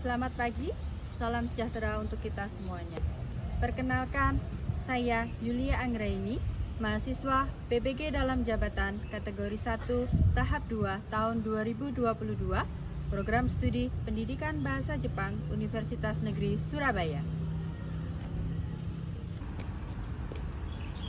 Selamat pagi, salam sejahtera untuk kita semuanya. Perkenalkan, saya Yulia Anggraini, mahasiswa PBG dalam jabatan kategori 1 tahap 2 tahun 2022, program studi Pendidikan Bahasa Jepang Universitas Negeri Surabaya.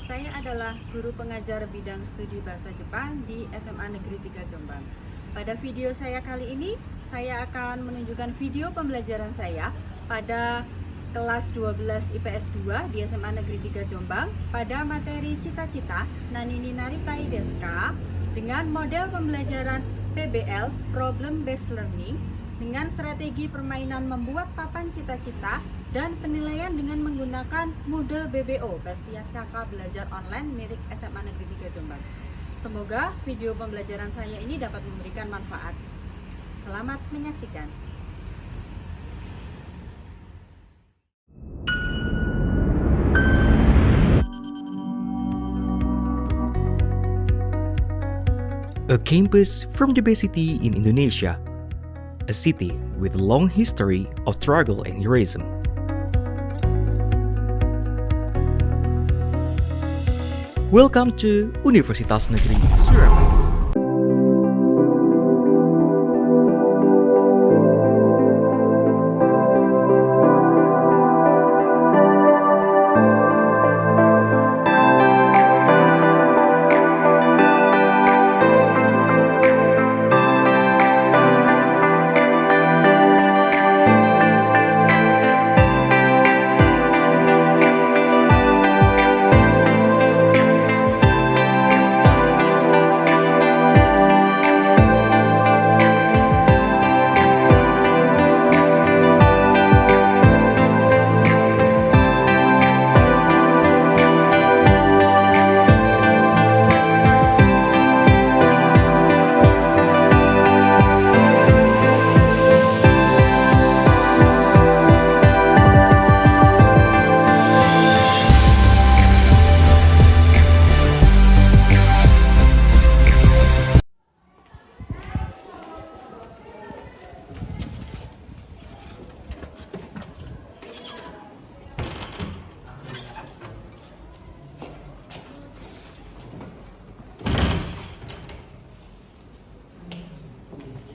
Saya adalah guru pengajar bidang studi bahasa Jepang di SMA Negeri 3 Jombang. Pada video saya kali ini, saya akan menunjukkan video pembelajaran saya pada kelas 12 IPS 2 di SMA Negeri 3 Jombang pada materi cita-cita Nanini Naritai desu ka dengan model pembelajaran PBL (Problem Based Learning) dengan strategi permainan membuat papan cita-cita dan penilaian dengan menggunakan Moodle BBO Bastia Saka Belajar Online milik SMA Negeri 3 Jombang. Semoga video pembelajaran saya ini dapat memberikan manfaat. Selamat menyaksikan. A campus from the best city in Indonesia, a city with a long history of struggle and heroism. Welcome to Universitas Negeri Surabaya.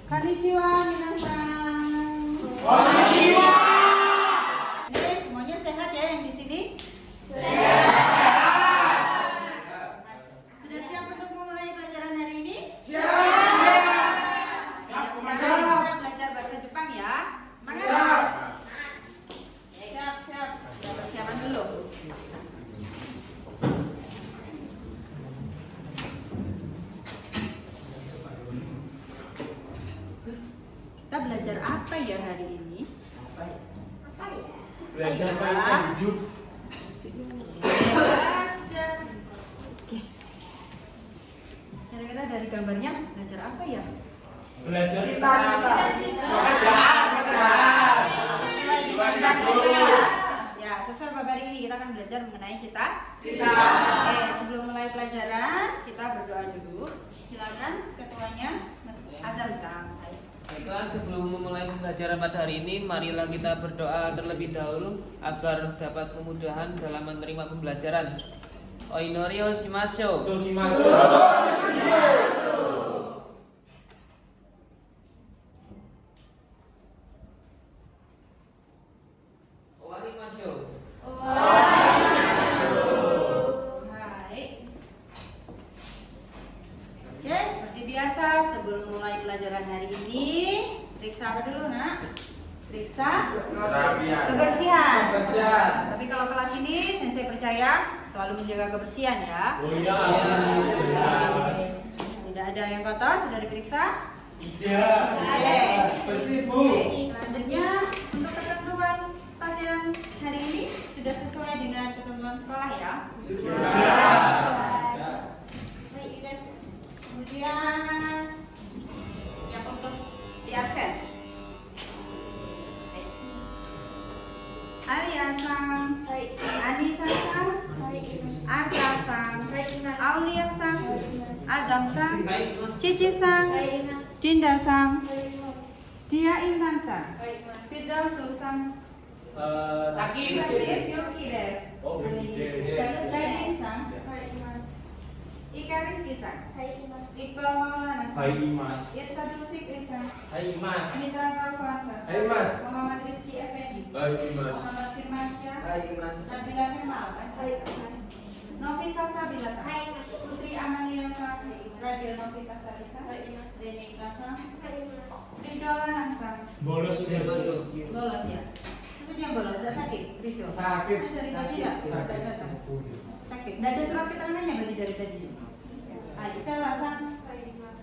Konnichiwa minasan. Konnichiwa. Semuanya sehat ya yang di sini? Sehat. Sudah siap untuk memulai pelajaran hari ini? Siap. Sekarang kita belajar bahasa Jepang ya. Semangat. Siap. Siap. Kita persiapan dulu. Kita belajar apa ya hari ini? Belajar kaitan hidup. Oke. Kira-kira dari gambarnya belajar apa ya? Belajar cita-cita. Pekerjaan. Ya, sesuai bab hari ini kita akan belajar mengenai Cita. Oke, sebelum mulai pelajaran kita berdoa dulu. Silakan ketuanya Mas Azam Sang. Baiklah, sebelum memulai pembelajaran pada hari ini, marilah kita berdoa terlebih dahulu agar dapat kemudahan dalam menerima pembelajaran. Oinori o shimashou. Owarimashou. Baik. Oke, seperti biasa sebelum mulai pelajaran hari ini, periksa apa dulu, Nak? Periksa kebersihan. Tapi kalau kelas ini, Sensei percaya selalu menjaga kebersihan ya. Oh iya. Tidak ada yang kotor, sudah diperiksa? Tidak. Oke. Bersih, Bu. Selanjutnya untuk ketentuan pakaian hari ini sudah sesuai dengan ketentuan sekolah ya. Baik, guys. Kemudian siap untuk di absen. Alia-san, Anissa-san, Arta-san, Aulia-san, はい、 Adam-san, はい、行きます。 Cici-san, Dinda-san, はい、 Dinda-san, はい、Dia Intan-san. Baik, Mas. Firdaus Sultan. Sakit. Sakit, Yogi des. Oh, Yogi des. Gadis-san. Baik, Mas. Ika Rizky-san. Baik, Mas. Iqbal Maulana. Hai Mas. Irsadul Fikri-san. Hai Mas. Mitra Taufan-san. Hai, Mas. Muhammad Rizky Effendi. Hai Mas. Muhammad Firmansyah. Hai Mas. Nabila Kemal. Baik, Mas. Novi Salsabila. Hai, Mas. Putri Amalia San. Radil Novita Sarisa. Baik, Mas. Deni Ikhlasam. Baik, Mas. Ridola Hansan. Bolos Bolos ya. Itu yang bolos. Sudah sakit. Rido. Sakit. Itu dari tadi ya? Sudah datang. Sakit. Nggak ada surat keterangannya berarti dari tadi. Ayo, Selasan. Baik, Mas.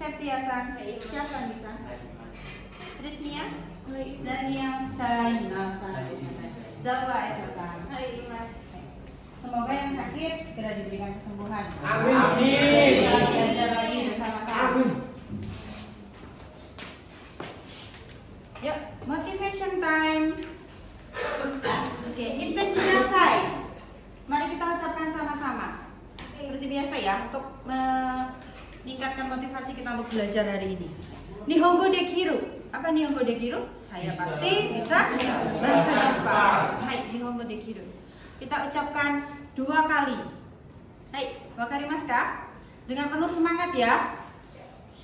Septiasan. Siapa bisa? Trisnia. Baik, Mas. Daniel Sainasan. Zalwa Esasan. Baik, Mas. Semoga yang sakit segera diberikan kesembuhan. Amin. Amin. Kita belajar lagi bersama-sama. Amin. Yuk, motivation time. Oke, intent kudasai. Mari kita ucapkan sama-sama. Seperti biasa ya, untuk meningkatkan motivasi kita untuk belajar hari ini. Nihongo dekiru. Apa Nihongo dekiru? Saya Bisa. pasti bisa bahasa Jepang. Hai, Nihongo dekiru. Kita ucapkan 2 kali. Hai, wakarimasu ka? Dengan penuh semangat ya.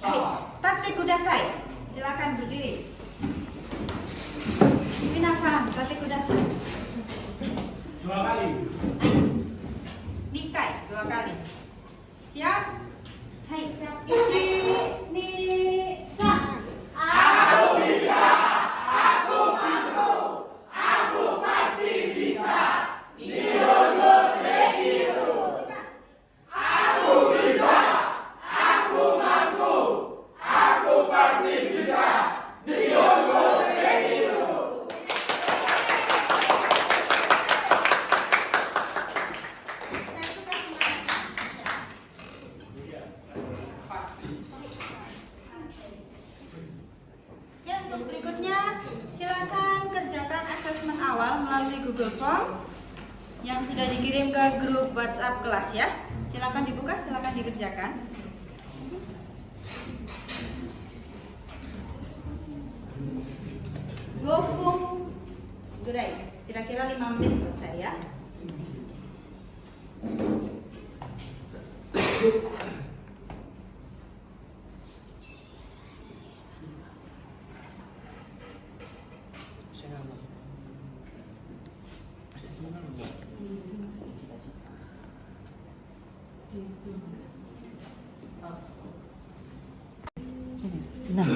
Hai, tate kudasai. Silakan berdiri. Minasan, tate kudasai. 2 kali. Nikai 2 kali. Siap? Hai, isi ni sa. Aku bisa. Aku mampu. Aku pasti bisa. Nihongo dekiru. Aku bisa. Aku mampu. Aku pasti bisa. Nihongo dekiru. Saya suka semangatnya. Ya, untuk berikutnya silakan kerjakan asesmen awal melalui Google Form yang sudah dikirim ke grup WhatsApp kelas ya. Silakan dibuka, silakan dikerjakan. Gofung Gurai, kira-kira 5 menit selesai ya. Nah,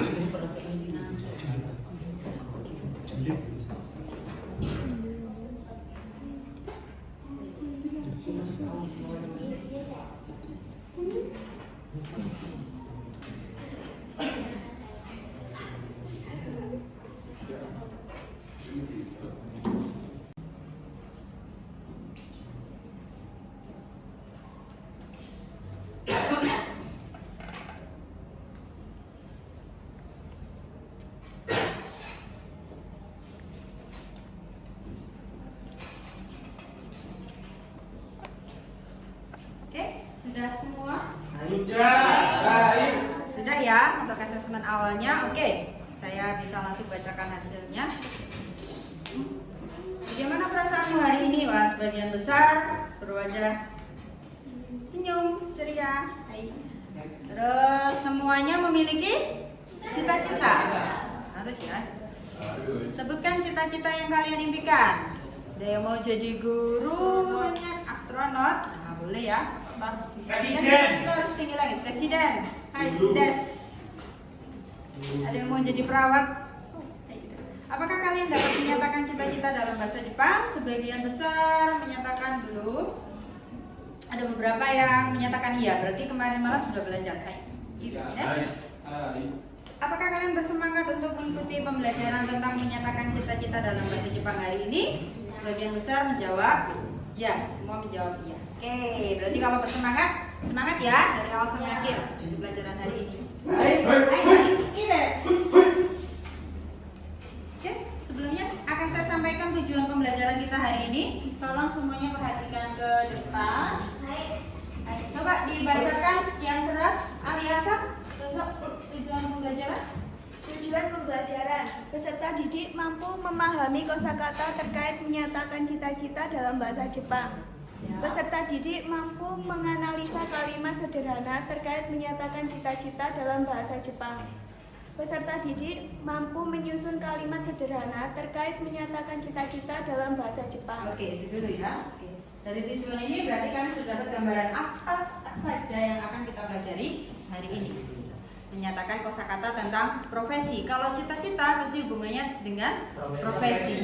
oke, sudah semua? Sudah. Baik. Sudah ya untuk asesmen awalnya. Oke, saya bisa langsung bacakan hasilnya. Bagaimana perasaanmu hari ini? Wah, sebagian besar berwajah senyum, ceria. Hai. Terus semuanya memiliki cita-cita. Harus ya. Sebutkan cita-cita yang kalian impikan. Ada yang mau jadi guru, banyak astronot. Nah, boleh ya. Presiden. Kita harus tinggi lagi. Presiden. Hai, Des. Ada yang mau jadi perawat? Apakah kalian dapat menyatakan cita-cita dalam bahasa Jepang? Sebagian besar menyatakan belum. Ada beberapa yang menyatakan iya. Berarti kemarin malam sudah belajar. Hai. Gitu, ya. Apakah kalian bersemangat untuk mengikuti pembelajaran tentang menyatakan cita-cita dalam bahasa Jepang hari ini? Sebagian besar menjawab ya. Semua menjawab iya. Oke, berarti kalau bersemangat, semangat ya dari awal sampai akhir pembelajaran hari ini. Oke, sebelumnya akan saya sampaikan tujuan pembelajaran kita hari ini. Tolong semuanya perhatikan ke depan. Coba dibacakan yang keras, Aliasa. Tujuan pembelajaran. Tujuan pembelajaran pembelajaran. Peserta didik mampu memahami kosakata terkait menyatakan cita-cita dalam bahasa Jepang. Peserta didik mampu menganalisa kalimat sederhana terkait menyatakan cita-cita dalam bahasa Jepang. Peserta didik mampu menyusun kalimat sederhana terkait menyatakan cita-cita dalam bahasa Jepang. Oke, itu dulu ya. Oke. Dari tujuan ini berarti kalian sudah dapat gambaran apa saja yang akan kita pelajari hari ini. Menyatakan kosakata tentang profesi. Kalau cita-cita pasti hubungannya dengan profesi.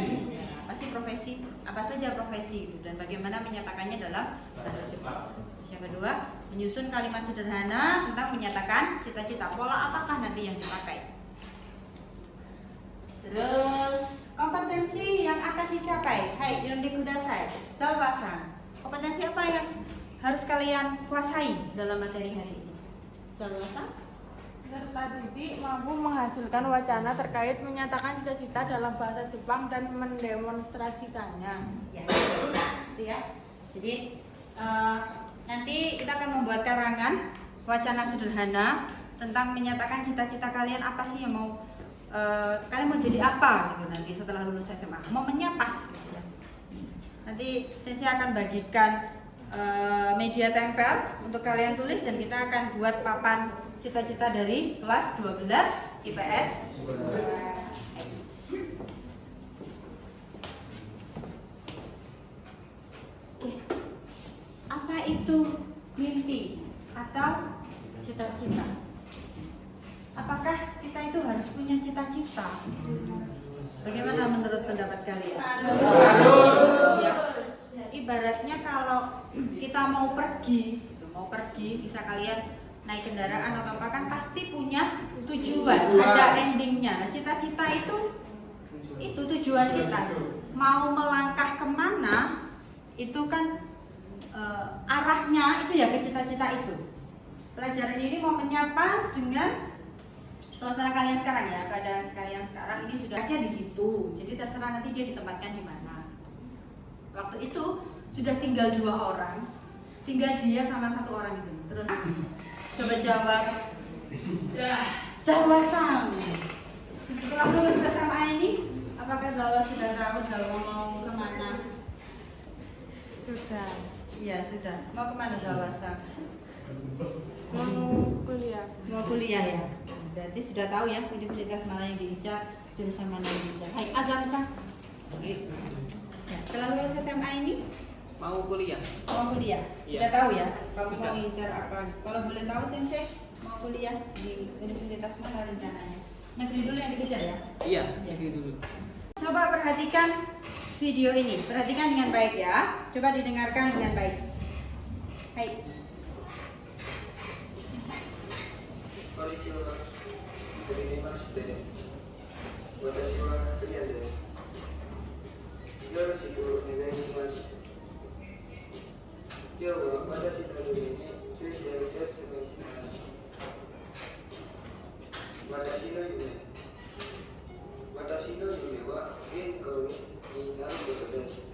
Pasti profesi, apa saja profesi itu dan bagaimana menyatakannya dalam bahasa Jepang. Terus yang kedua, menyusun kalimat sederhana tentang menyatakan cita-cita. Pola apakah nanti yang dipakai? Terus kompetensi yang akan dicapai. Hai, yonde kudasai. Salwasan. Kompetensi apa yang harus kalian kuasai dalam materi hari ini? Salwasan. Peserta didik mampu menghasilkan wacana terkait menyatakan cita-cita dalam bahasa Jepang dan mendemonstrasikannya. Ya, itu ya. Jadi nanti kita akan membuat karangan wacana sederhana tentang menyatakan cita-cita kalian apa sih yang mau kalian mau jadi apa gitu nanti setelah lulus SMA. Momennya pas. Gitu ya. Nanti saya akan bagikan media tempel untuk kalian tulis dan kita akan buat papan cita-cita dari kelas 12 IPS. Oke. Apa itu mimpi atau cita-cita? Apakah kita itu harus punya cita-cita? Bagaimana menurut pendapat kalian? Ya. Ibaratnya kalau kita mau pergi, bisa kalian naik kendaraan atau apa kan pasti punya tujuan, ada endingnya. Nah, cita-cita itu tujuan kita. Mau melangkah kemana, itu kan arahnya itu ya ke cita-cita itu. Pelajaran ini mau menyapa dengan suasana kalian sekarang ya, keadaan kalian sekarang ini sudah di situ. Jadi terserah nanti dia ditempatkan di mana. Waktu itu sudah tinggal 2 orang, tinggal dia sama 1 orang itu. Terus coba jawab. Zalwa-san. Setelah lulus SMA ini, apakah Zalwa sudah tahu Zalwa mau kemana? Sudah. Ya sudah. Mau kemana Zalwa-san? Mau kuliah. Mau kuliah ya. Berarti sudah tahu ya universitas mana yang diincar, jurusan mana yang diincar. Hai Azam-san. Oke. Ya, setelah lulus SMA ini Mau kuliah. mau kuliah. Iya. Sudah tahu ya kamu Sudah. mau incar apa? Kalau boleh tahu Sensei mau kuliah di universitas mana rencananya? Negeri dulu yang dikejar ya. Iya, itu dulu. Coba perhatikan video ini. Perhatikan dengan baik ya. Coba didengarkan dengan baik. Hai. Konnichiwa. Terima Watashi wa Rian desu. Yoroshiku onegai shimasu. 今日は私の夢について説明します。私の夢は銀行員になることです。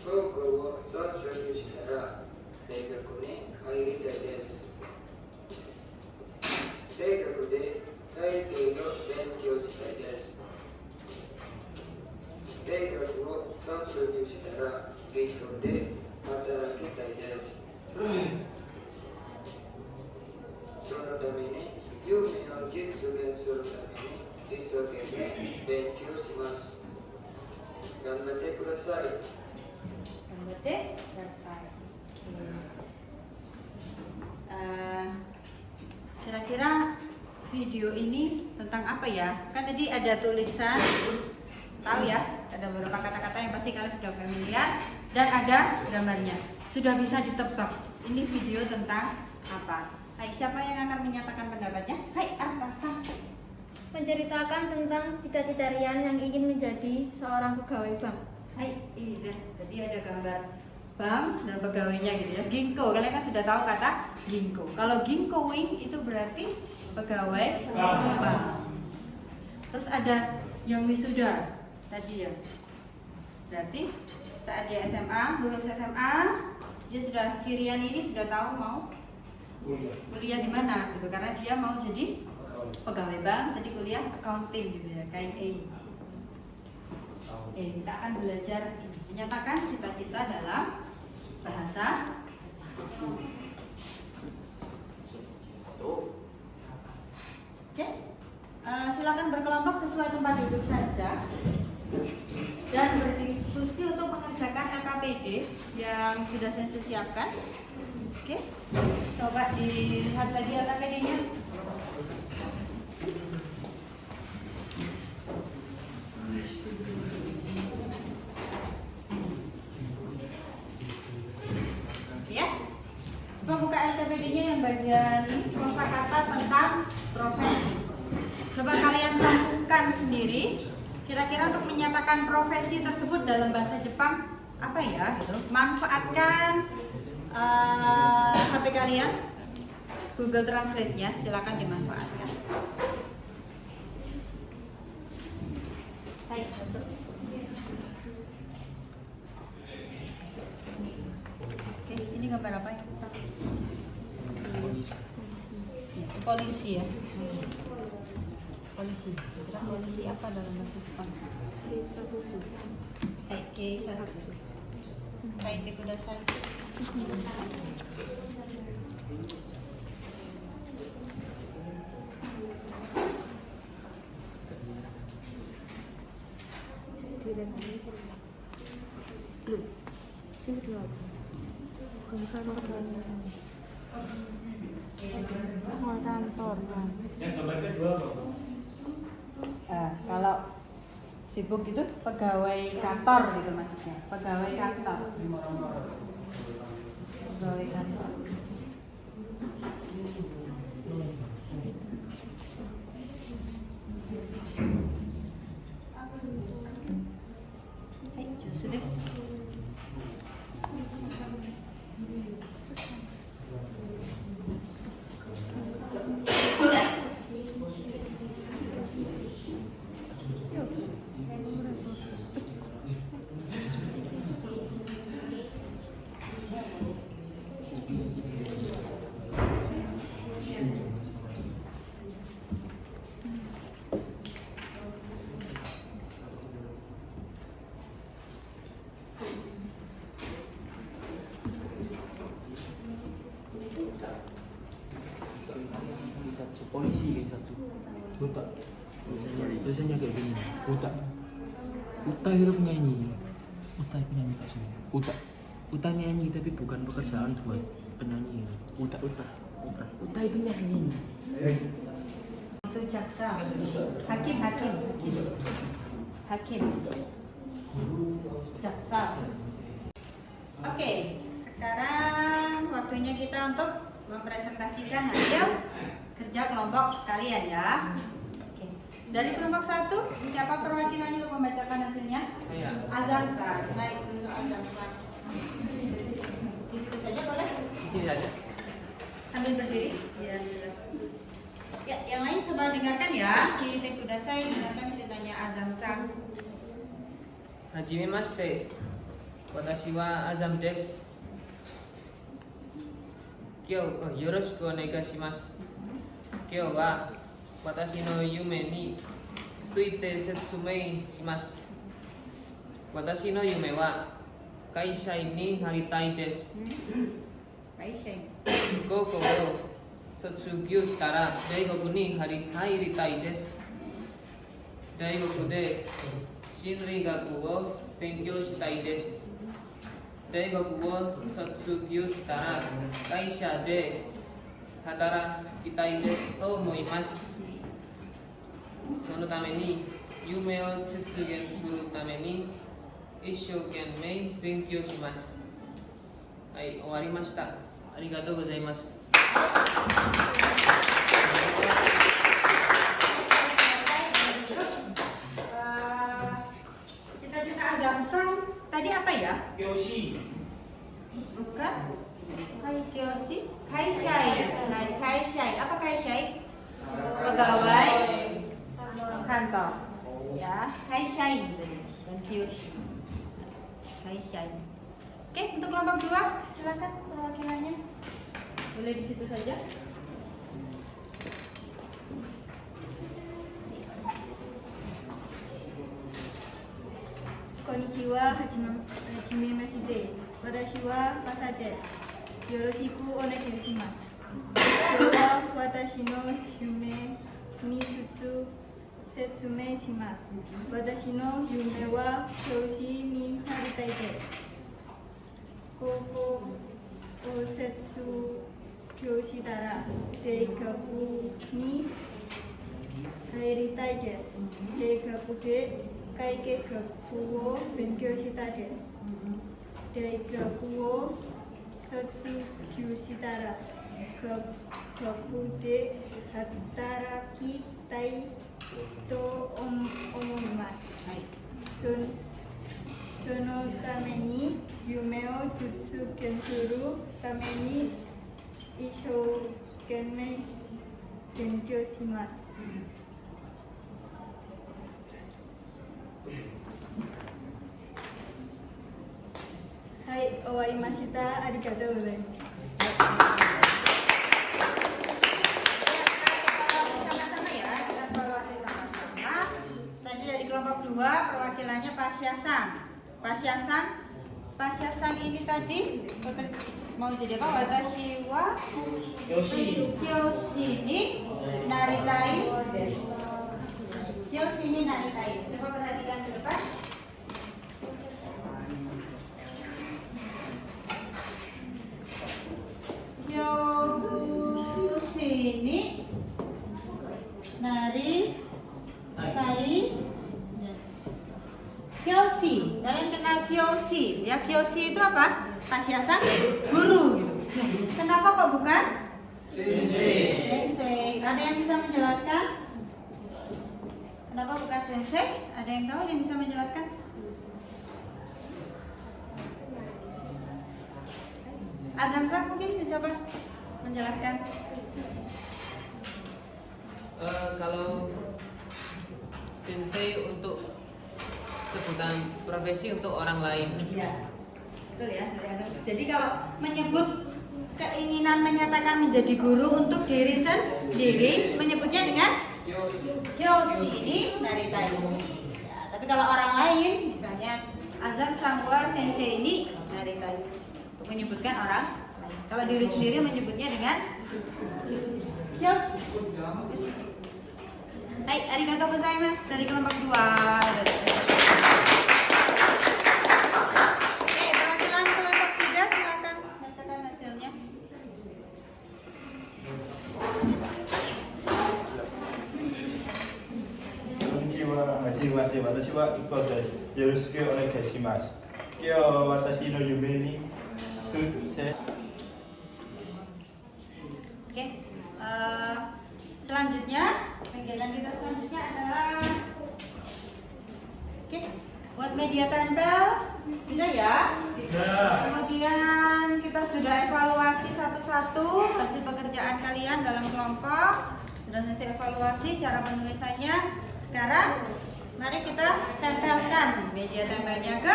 高校を卒業したら大学に入りたいです。大学で会計を勉強したいです。大学を卒業したら銀行で働きたいです。そのために夢を実現するために一生懸命勉強します。頑張ってください。 Gambar selesai. Kira-kira video ini tentang apa ya? Kan tadi ada tulisan, tahu ya? Ada beberapa kata-kata yang pasti kalian sudah familiar dan ada gambarnya. Sudah bisa ditebak. Ini video tentang apa? Hai, siapa yang akan menyatakan pendapatnya? Hai, Artasa. Menceritakan tentang cita-cita Rian yang ingin menjadi seorang pegawai bank. Hai, Ides. Jadi ada gambar bank dan pegawainya gitu ya. Ginko, kalian kan sudah tahu kata ginko. Kalau ginkoing itu berarti pegawai bank. Terus ada yang wisuda tadi ya. Berarti saat dia SMA, lulus SMA, dia sudah Sirian ini sudah tahu mau kuliah di mana gitu karena dia mau jadi pegawai bank, tadi kuliah accounting gitu ya, KIA. Oke, kita akan belajar menyatakan cita-cita dalam bahasa. Oke, silakan berkelompok sesuai tempat duduk saja dan berdiskusi untuk mengerjakan LKPD yang sudah saya siapkan. Oke, coba dilihat lagi LKPD-nya. Ya, coba buka LKPD-nya yang bagian ini, kosakata tentang profesi. Coba kalian tentukan sendiri. Kira-kira untuk menyatakan profesi tersebut dalam bahasa Jepang apa ya? Gitu. Manfaatkan HP kalian, Google Translate-nya, silakan dimanfaatkan. Baik, betul. Oke, ini gambar apa ya? Polisi ya. Polisi. Kira polisi apa dalam bahasa Jepang? Keisatsu. Kaite kudasai. Yang gambar kedua apa? Kalau sibuk itu pegawai kantor gitu maksudnya, pegawai kantor. Pegawai kantor. Hai, sudah. Polisi Keisatsu. Uta. Tulisannya kayak gini. Uta. Uta itu penyanyi. Uta penyanyi tak sih. Uta. Uta nyanyi tapi bukan pekerjaan buat penyanyi. Uta. Uta itu nyanyi. Itu jaksa. Hakim. Jaksa. Oke, sekarang waktunya kita untuk mempresentasikan hasil kerja kelompok kalian ya. Oke. Dari kelompok 1, siapa perwakilannya untuk membacakan hasilnya? Saya. Azamsa. Baik, untuk Azamsa. Di situ saja boleh? Di sini saja. Sambil berdiri. Ya, jelas. Ya, yang lain coba dengarkan ya. Kita sudah saya dengarkan ceritanya Azamsa. Hajimemashite. Watashi wa Azam desu. Yoroshiku onegai shimasu. 今日は私の夢について説明します。私の夢は会社員になりたいです。Baik, Syekh. 高校を卒業したら大学に入りたいです。大学で心理学を勉強したいです。大学を卒業したら会社で働きたいと思います。そのために夢を実現するために一生懸命勉強します。はい、終わりました。ありがとうございます。 Cita-cita Azamsa tadi apa ya? Kyoshi. Bukan? Kyoshi? Kaishai. Nah, Kaishai. Apa Kaishai? Pegawai kantor. Ya, Kaishai dan Kyoshi. Kaishai. Oke, untuk kelompok 2, silakan perwakilannya. Boleh di situ saja. wa hajime mashite. Watashi wa masa desu. Yoroshiku onegaishimasu. Kore wa watashi no yume ni tsutsu setsume shimasu. Watashi no yume wa kyoshi ni naritai desu. Koko osetsu kyoshi tara deigaku ni hairitai desu. Deigaku de kaikeigaku wo benkyou shita desu. Deigaku wo setsu kyoshi tara gaku de hataraki tai to omoimasu. Sono tame ni yume o jutsu gensuru tame ni ishoukensei benkyou shimasu. Hai, owaimashita. Arigatou gozaimasu. Sama-sama ya, kita evaluasi sama-sama. Tadi dari kelompok 2 perwakilannya Pasyasan ini tadi mau jadi apa? Watashi wa kyoshi ni naritai. Kyoshi ni naritai. Coba perhatikan ke depan. Kyoshi ni naritai. Kyoshi, kalian kenal Kyoshi? Ya, Kyoshi itu apa? Pasyasan guru. Kenapa kok bukan? Sensei. Ada yang bisa menjelaskan? Kenapa bukan sensei? Ada yang tahu yang bisa menjelaskan? Azamzak mungkin coba menjelaskan. Kalau sensei untuk sebutan profesi untuk orang lain. Iya, betul ya. Jadi kalau menyebut keinginan menyatakan menjadi guru untuk diri sendiri, menyebutnya dengan Kyoshi ini naritai. Ya, tapi kalau orang lain, misalnya Azam Sangwa Sensei ini naritai, untuk menyebutkan orang lain. Kalau diri sendiri menyebutnya dengan Kyoshi. Hai, arigatou gozaimasu dari kelompok 2. Oke, perwakilan kelompok 3 silakan bacakan hasilnya. Konnichiwa, hajimemashite. Watashi wa Ippo desu. Yoroshiku onegaishimasu. Kyou wa watashi no yume ni tsutsu. Oke, selanjutnya kegiatan kita selanjutnya adalah buat media tempel sudah ya. Kemudian kita sudah evaluasi satu-satu hasil pekerjaan kalian dalam kelompok. Sudah selesai evaluasi cara penulisannya. Sekarang mari kita tempelkan media tempelnya ke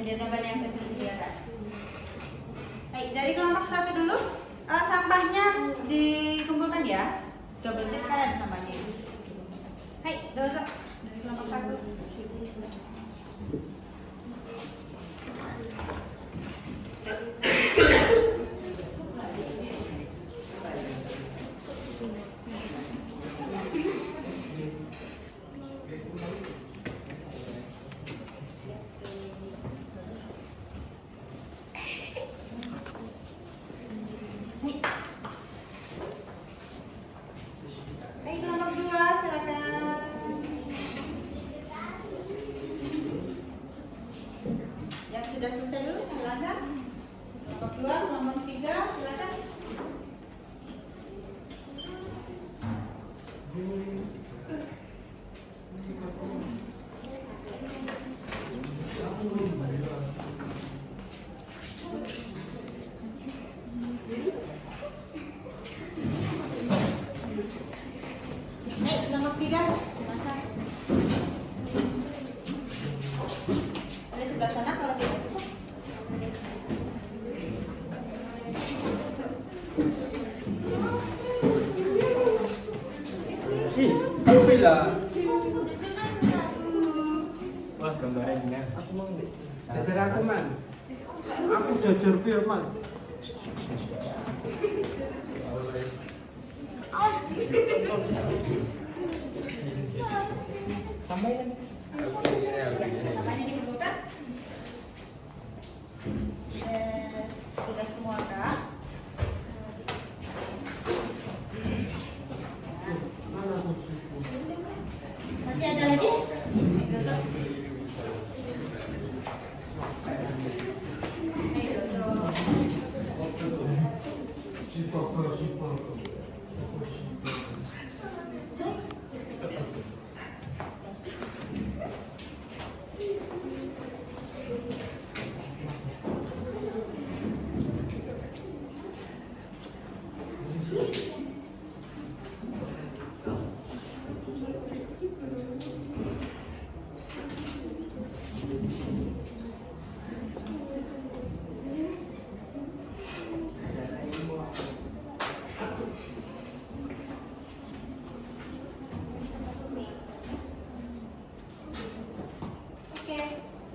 media tempel yang saya sediakan. Baik, dari kelompok 1 dulu. Sampahnya dikumpulkan ya. Double tip kan ada sampahnya. Hai, dozo dari kelompok 1. Hai, kelompok 2 silakan. Yang sudah selesai dulu silakan. Kelompok 2, kelompok 3 silakan. Hai, kelompok 3 silakan. Dari sebelah sana kalau tidak cukup. Wah, gambarnya. Aku mau Jajar aku man. Aku jajar piye man. Namanya dibutuhkan. Sudah semua kak. Masih ada lagi? Dodok.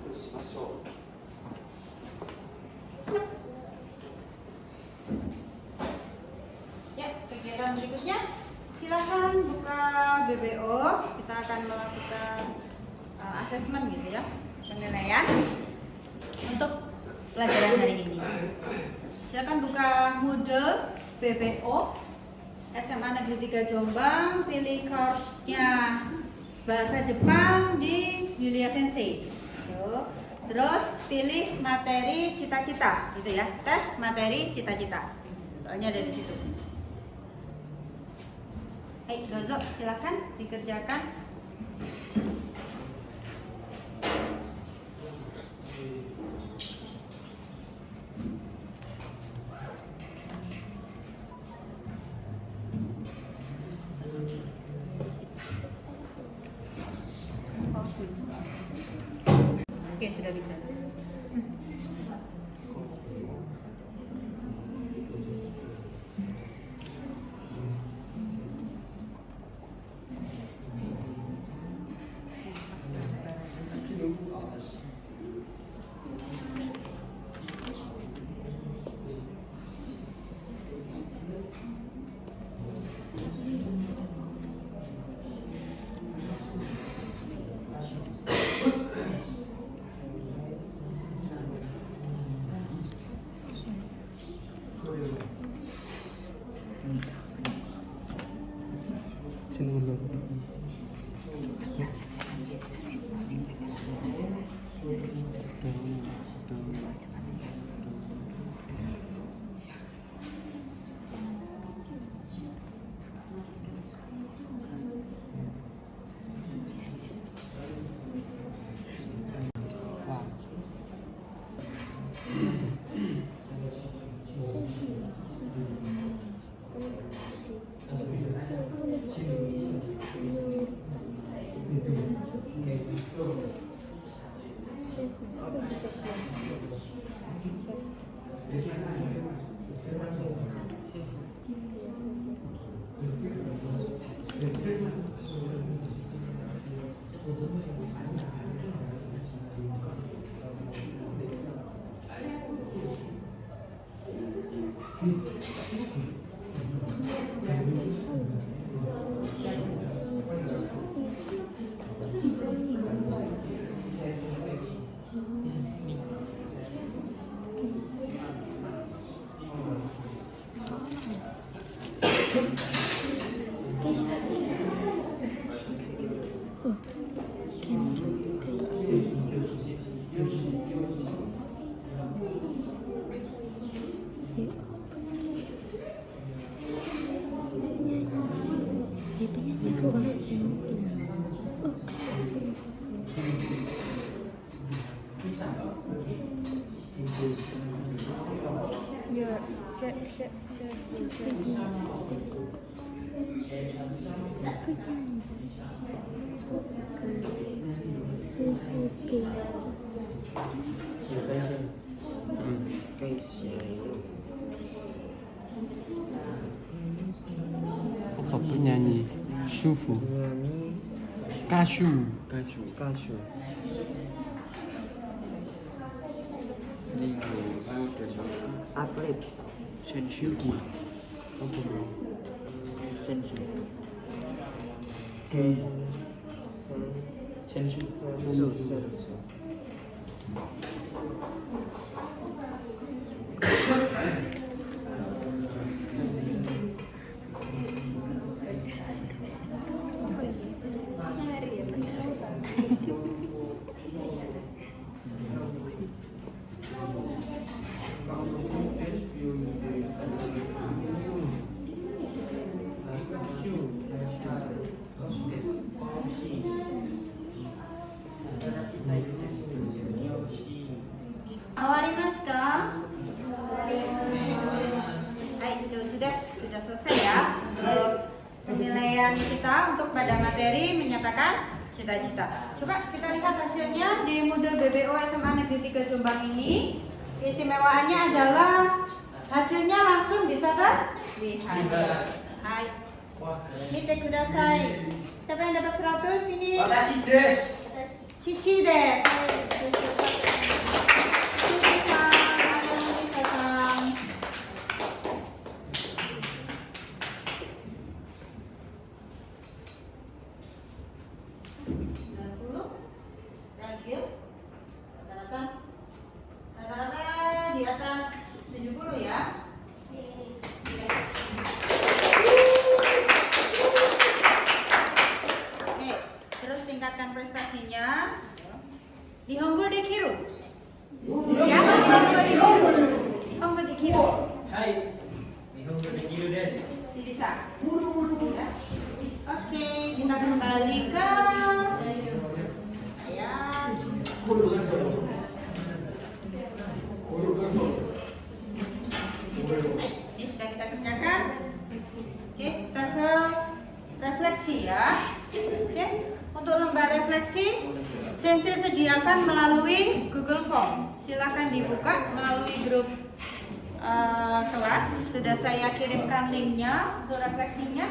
Terus masuk. Ya, kegiatan berikutnya silahkan buka BBO. Kita akan melakukan asesmen gitu ya, penilaian untuk pelajaran hari ini. Silakan buka Moodle BBO SMA Negeri 3 Jombang, pilih course-nya Bahasa Jepang di Yulia Sensei. Tuh. Terus pilih materi cita-cita, gitu ya. Tes materi cita-cita. Soalnya ada di situ. Hai, dozo, silakan dikerjakan. Oke, sudah bisa. Sini dulu. Apa penyanyi? Shufu. Kashu. Atlet. Sensu. Apa bro? Sensu. Sen. Sensu. Sensu. Sehari ya Mas. Awari mas kak. Baik, sudah selesai ya untuk penilaian kita untuk pada materi menyatakan cita-cita. Coba kita lihat hasilnya di modul BBO SMA Negeri 3 Jombang ini. Keistimewaannya adalah hasilnya langsung bisa terlihat. Hai. Ini kudasai. Siapa yang dapat 100 ini? Watashi desu. Cici deh. Rata-rata di atas 70 ya. Oke, terus tingkatkan prestasinya. Nihongo dekiru. Ya, Nihongo dekiru. Nihongo dekiru. Hai. Nihongo dekiru desu. Bisa. Ya. Oke, kita kembali ke ayat. Ini sudah kita kerjakan. Oke, kita ke refleksi ya. Oke, untuk lembar refleksi Sensei sediakan melalui Google Form. Silakan dibuka melalui grup kelas. Sudah saya kirimkan linknya untuk refleksinya.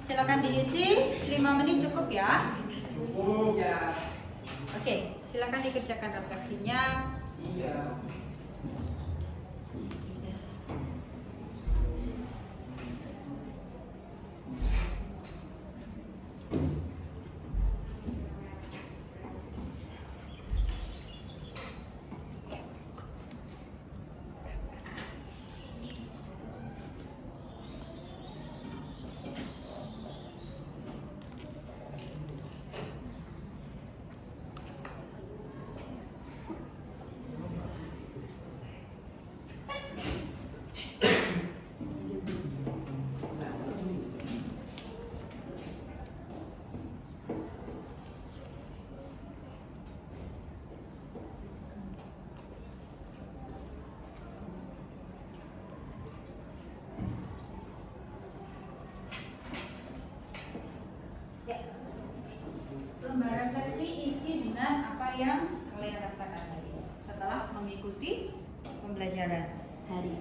Silakan diisi, 5 menit cukup ya. Oke, silakan dikerjakan refleksinya. Lembar refleksi isi dengan apa yang kalian rasakan tadi setelah mengikuti pembelajaran hari.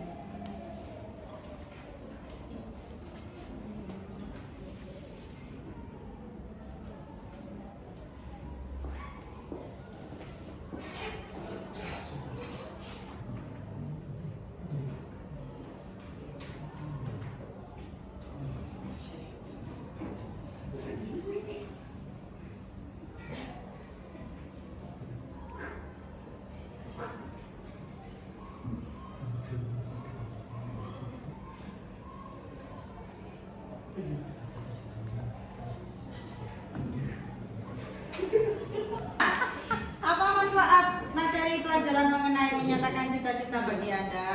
Apa manfaat materi pelajaran mengenai menyatakan cita-cita bagi Anda?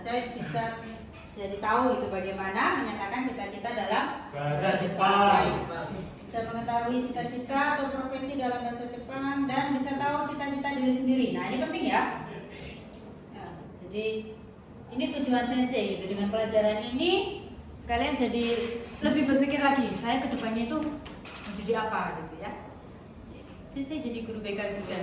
Saya bisa jadi tahu itu bagaimana menyatakan cita-cita dalam Bahasa Jepang. Bisa mengetahui cita-cita atau profesi dalam bahasa Jepang dan bisa tahu cita-cita diri sendiri. Nah, ini penting ya. Nah, jadi ini tujuan Sensei gitu. Dengan pelajaran ini kalian jadi lebih berpikir lagi, saya kedepannya itu mau jadi apa gitu ya. Sensei jadi guru BK juga.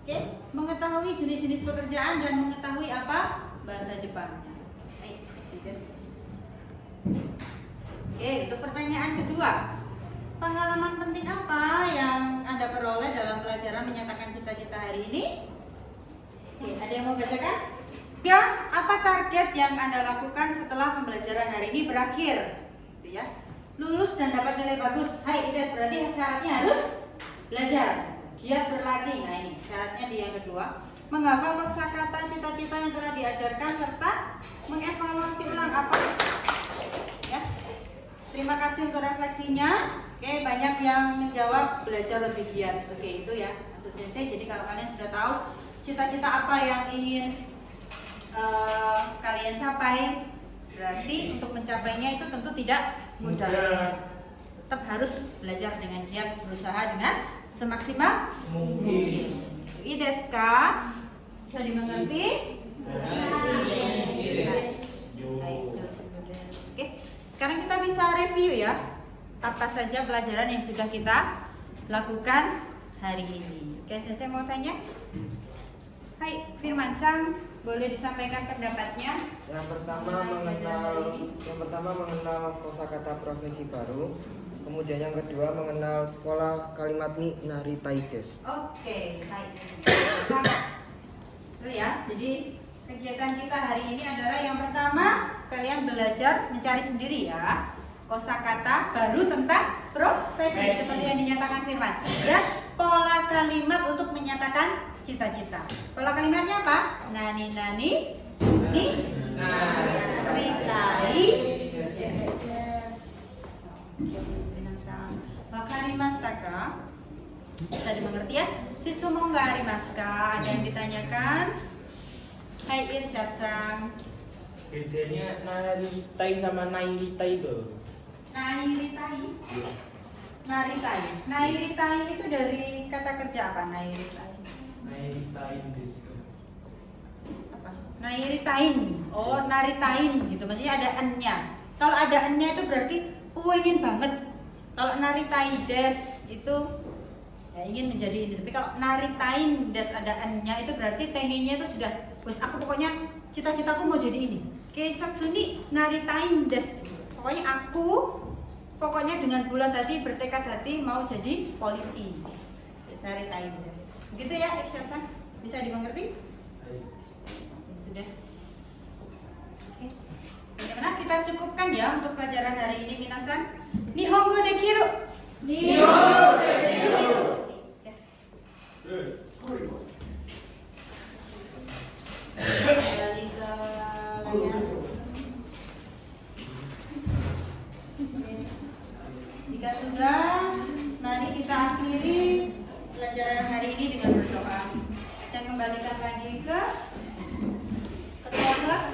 Oke, mengetahui jenis-jenis pekerjaan dan mengetahui apa bahasa Jepangnya. Oke, untuk pertanyaan kedua, pengalaman penting apa yang Anda peroleh dalam pelajaran menyatakan cita-cita hari ini? Oke, ada yang mau bacakan? Ya, apa target yang Anda lakukan setelah pembelajaran hari ini berakhir? Gitu ya. Lulus dan dapat nilai bagus. Hai, Ides, berarti syaratnya harus belajar, giat berlatih. Nah, ini syaratnya di yang kedua. Menghafal kosakata cita-cita yang telah diajarkan serta mengevaluasi ulang apa. Ya. Terima kasih untuk refleksinya. Oke, banyak yang menjawab belajar lebih giat. Oke, itu ya maksudnya saya. Jadi kalau kalian sudah tahu cita-cita apa yang ingin kalian capai, berarti untuk mencapainya itu tentu tidak mudah. Tetap harus belajar dengan giat, berusaha dengan semaksimal mungkin. Ideska, bisa dimengerti? Oke, sekarang kita bisa review ya, apa saja pelajaran yang sudah kita lakukan hari ini. Oke, saya mau tanya. Hai, Firman Sang, boleh disampaikan pendapatnya? Yang pertama mengenal kosakata profesi baru. Kemudian yang kedua mengenal pola kalimat nari taides. Oke, baik. Betul ya. Jadi kegiatan kita hari ini adalah yang pertama kalian belajar mencari sendiri ya kosakata baru tentang profesi seperti yang dinyatakan Firman. Dan pola kalimat untuk menyatakan cita-cita. Pola kalimatnya apa? Nani nani ni nari tai. Wakarimastaka, bisa dimengerti ya? Sitsumo nggak arimaska? Ada yang ditanyakan? Hai Irsyad Sang. Bedanya naritai sama nairitai itu. Nairitai? Naritai. Nairitai itu dari kata kerja apa? Nairitai. Nairitai desu. Apa? Nairitain. Oh, naritain gitu. Maksudnya ada n-nya. Kalau ada n-nya itu berarti ingin banget. Kalau naritai des itu ya ingin menjadi ini. Tapi kalau naritain des ada n-nya itu berarti pengennya itu sudah, wes aku pokoknya cita-citaku mau jadi ini. Keisatsuni naritain des. Pokoknya dengan bulan tadi bertekad hati mau jadi polisi. Naritain des. Begitu ya, Iksan? Bisa dimengerti? Sudah. Oke. Bagaimana kita cukupkan ya untuk pelajaran hari ini, minasan? Nihongo dekiru. Nihongo dekiru. Yes. Kembali ke layar. Jika sudah, mari kita akhiri pelajaran hari ini dengan berdoa. Saya kembalikan lagi ke ketua kelas.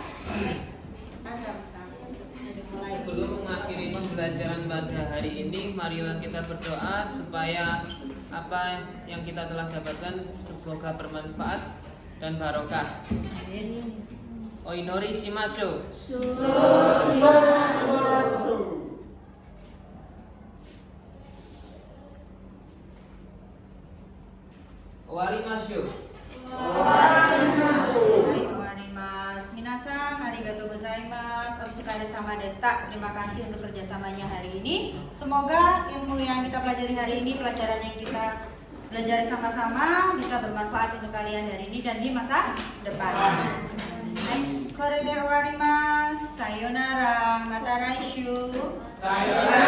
Sebelum mengakhiri pembelajaran pada hari ini, marilah kita berdoa supaya apa yang kita telah dapatkan semoga bermanfaat dan barokah. Oinori shimashou. Owarimashou. Minasan, arigatou gozaimasu. Otsukare sama desta. Terima kasih untuk kerjasamanya hari ini. Semoga ilmu yang kita pelajari hari ini, pelajaran yang kita pelajari sama-sama bisa bermanfaat untuk kalian hari ini dan di masa depan. Kore de owarimasu. Sayonara. Mata raishu. Sayonara.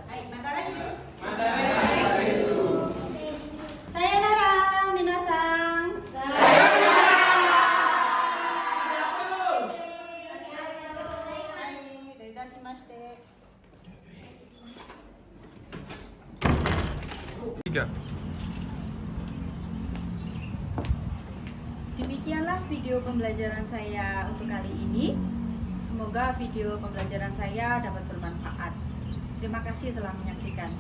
Hai, mata raishu. Mata raishu. Sayonara, minasan. Demikianlah video pembelajaran saya untuk kali ini. Semoga video pembelajaran saya dapat bermanfaat. Terima kasih telah menyaksikan.